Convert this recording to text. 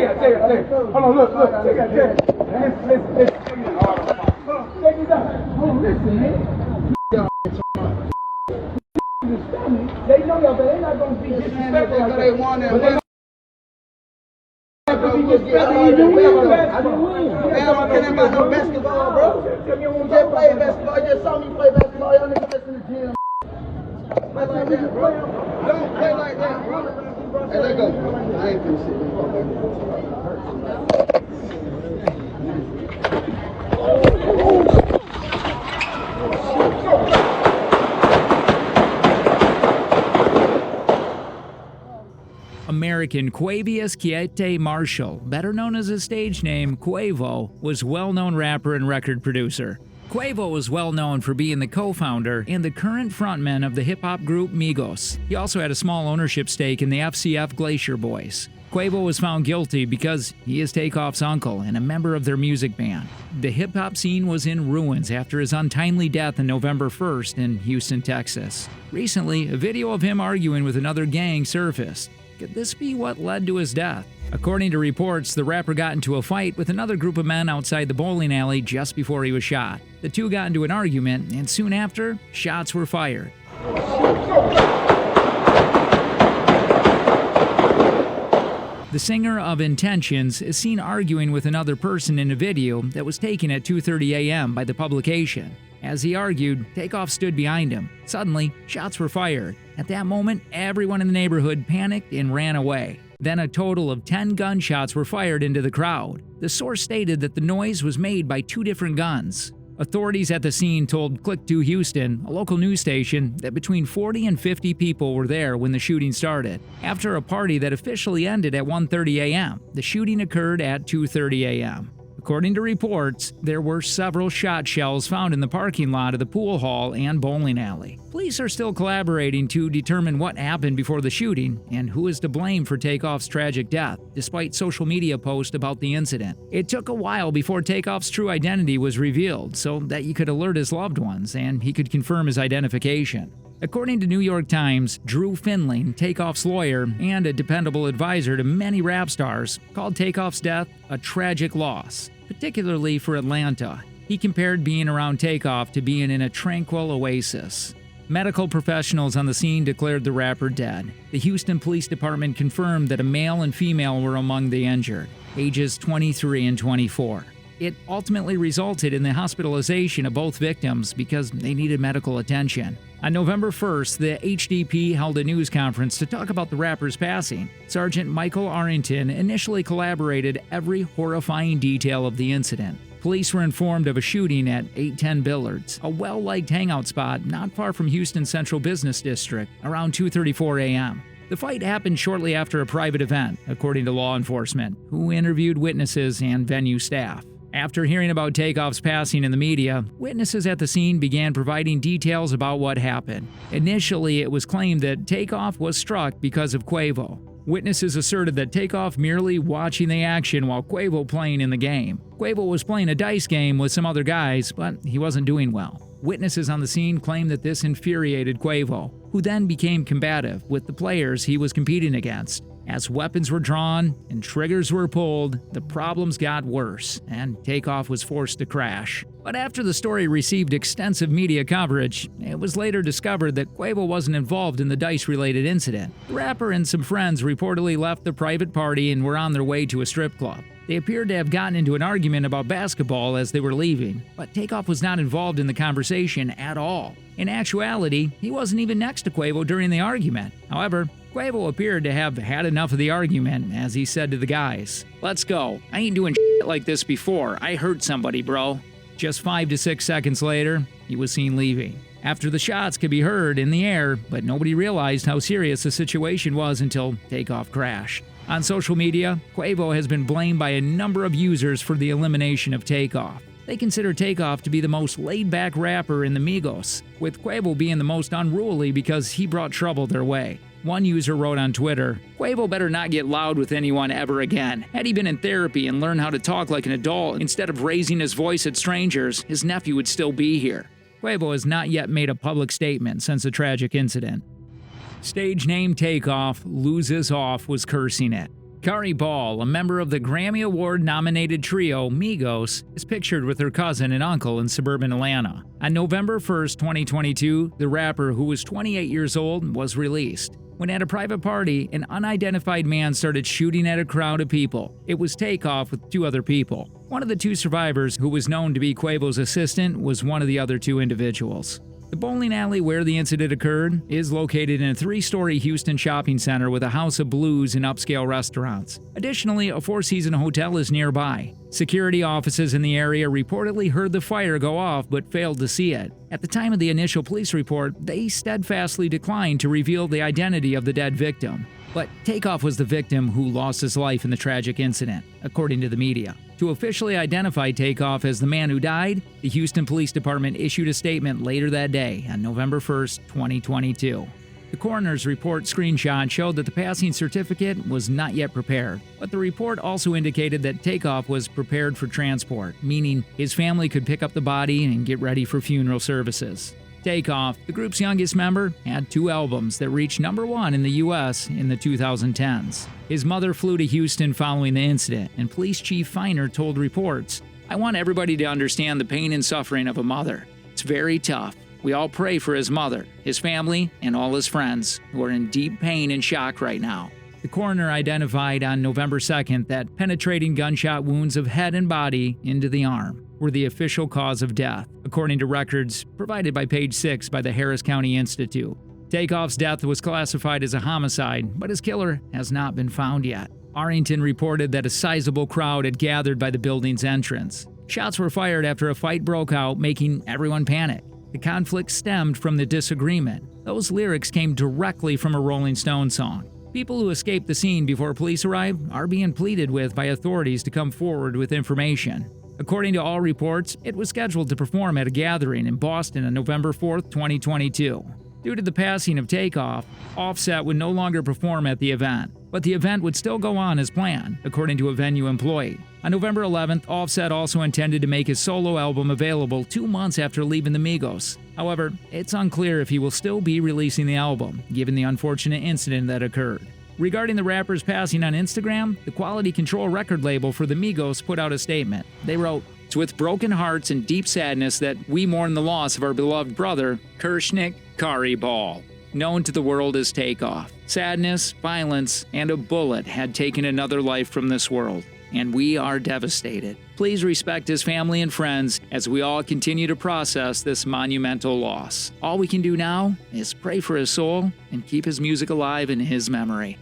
it. Hold on, look. Check it. Listen. Hold on, check this out. Hold on, listen, man. They know y'all, but they're not going to be disrespectful like they want it. Man, I'm kidding about no basketball, bro. You just play basketball. You just saw me play basketball. Y'all niggas just in the gym. Play like that, bro. Don't play like that, bro. Hey, let go. I ain't finna sit American Quavious Keyate Marshall, better known as his stage name Quavo, was a well-known rapper and record producer. Quavo was well known for being the co-founder and the current frontman of the hip-hop group Migos. He also had a small ownership stake in the FCF Glacier Boyz. Quavo was found guilty because he is Takeoff's uncle and a member of their music band. The hip-hop scene was in ruins after his untimely death on November 1st in Houston, Texas. Recently, a video of him arguing with another gang surfaced. Could this be what led to his death? According to reports, the rapper got into a fight with another group of men outside the bowling alley just before he was shot. The two got into an argument, and soon after, shots were fired. The singer of Intentions is seen arguing with another person in a video that was taken at 2:30 a.m. by the publication. As he argued, Takeoff stood behind him. Suddenly, shots were fired. At that moment, everyone in the neighborhood panicked and ran away. Then a total of 10 gunshots were fired into the crowd. The source stated that the noise was made by 2 different guns. Authorities at the scene told Click 2 Houston, a local news station, that between 40 and 50 people were there when the shooting started. After a party that officially ended at 1:30 a.m., the shooting occurred at 2:30 a.m. According to reports, there were several shot shells found in the parking lot of the pool hall and bowling alley. Police are still collaborating to determine what happened before the shooting and who is to blame for Takeoff's tragic death, despite social media posts about the incident. It took a while before Takeoff's true identity was revealed so that he could alert his loved ones and he could confirm his identification. According to New York Times, Drew Finling, Takeoff's lawyer and a dependable advisor to many rap stars, called Takeoff's death a tragic loss, particularly for Atlanta. He compared being around Takeoff to being in a tranquil oasis. Medical professionals on the scene declared the rapper dead. The Houston Police Department confirmed that a male and female were among the injured, ages 23 and 24. It ultimately resulted in the hospitalization of both victims because they needed medical attention. On November 1st, the HDP held a news conference to talk about the rapper's passing. Sergeant Michael Arrington initially collaborated every horrifying detail of the incident. Police were informed of a shooting at 810 Billards, a well-liked hangout spot not far from Houston's Central Business District, around 2:34 a.m. The fight happened shortly after a private event, according to law enforcement, who interviewed witnesses and venue staff. After hearing about Takeoff's passing in the media, witnesses at the scene began providing details about what happened. Initially, it was claimed that Takeoff was struck because of Quavo. Witnesses asserted that Takeoff merely watching the action while Quavo playing in the game. Quavo was playing a dice game with some other guys, but he wasn't doing well. Witnesses on the scene claimed that this infuriated Quavo, who then became combative with the players he was competing against. As weapons were drawn and triggers were pulled, the problems got worse, and Takeoff was forced to crash. But after the story received extensive media coverage, it was later discovered that Quavo wasn't involved in the dice-related incident. The rapper and some friends reportedly left the private party and were on their way to a strip club. They appeared to have gotten into an argument about basketball as they were leaving, but Takeoff was not involved in the conversation at all. In actuality, he wasn't even next to Quavo during the argument. However, Quavo appeared to have had enough of the argument as he said to the guys, "Let's go. I ain't doing shit like this before. I hurt somebody, bro." Just 5 to 6 seconds later, he was seen leaving. After the shots could be heard in the air, but nobody realized how serious the situation was until Takeoff crashed. On social media, Quavo has been blamed by a number of users for the elimination of Takeoff. They consider Takeoff to be the most laid-back rapper in the Migos, with Quavo being the most unruly because he brought trouble their way. One user wrote on Twitter, "Quavo better not get loud with anyone ever again. Had he been in therapy and learned how to talk like an adult instead of raising his voice at strangers, his nephew would still be here." Quavo has not yet made a public statement since the tragic incident. Stage name Takeoff loses off was cursing it. Kari Ball, a member of the Grammy Award-nominated trio Migos, is pictured with her cousin and uncle in suburban Atlanta. On November 1, 2022, the rapper, who was 28 years old, was released. When at a private party, an unidentified man started shooting at a crowd of people. It was Takeoff with two other people. One of the two survivors, who was known to be Quavo's assistant, was one of the other two individuals. The bowling alley where the incident occurred is located in a 3-story Houston shopping center with a house of blues and upscale restaurants. Additionally, a 4-season hotel is nearby. Security offices in the area reportedly heard the fire go off but failed to see it. At the time of the initial police report, they steadfastly declined to reveal the identity of the dead victim. But Takeoff was the victim who lost his life in the tragic incident, according to the media. To officially identify Takeoff as the man who died, the Houston Police Department issued a statement later that day, on November 1, 2022. The coroner's report screenshot showed that the passing certificate was not yet prepared, but the report also indicated that Takeoff was prepared for transport, meaning his family could pick up the body and get ready for funeral services. Takeoff, the group's youngest member, had 2 albums that reached #1 in the U.S. in the 2010s. His mother flew to Houston following the incident, and Police Chief Feiner told reports, "I want everybody to understand the pain and suffering of a mother. It's very tough. We all pray for his mother, his family, and all his friends, who are in deep pain and shock right now." The coroner identified on November 2nd that penetrating gunshot wounds of head and body into the arm were the official cause of death, according to records provided by Page 6 by the Harris County Institute. Takeoff's death was classified as a homicide, but his killer has not been found yet. Arlington reported that a sizable crowd had gathered by the building's entrance. Shots were fired after a fight broke out, making everyone panic. The conflict stemmed from the disagreement. Those lyrics came directly from a Rolling Stones song. People who escaped the scene before police arrived are being pleaded with by authorities to come forward with information. According to all reports, it was scheduled to perform at a gathering in Boston on November 4, 2022. Due to the passing of Takeoff, Offset would no longer perform at the event, but the event would still go on as planned, according to a venue employee. On November 11th, Offset also intended to make his solo album available 2 months after leaving the Migos. However, it's unclear if he will still be releasing the album, given the unfortunate incident that occurred. Regarding the rapper's passing on Instagram, the Quality Control record label for the Migos put out a statement. They wrote, "It's with broken hearts and deep sadness that we mourn the loss of our beloved brother, Kershnik Kari Ball, known to the world as Takeoff. Sadness, violence, and a bullet had taken another life from this world, and we are devastated. Please respect his family and friends as we all continue to process this monumental loss. All we can do now is pray for his soul and keep his music alive in his memory."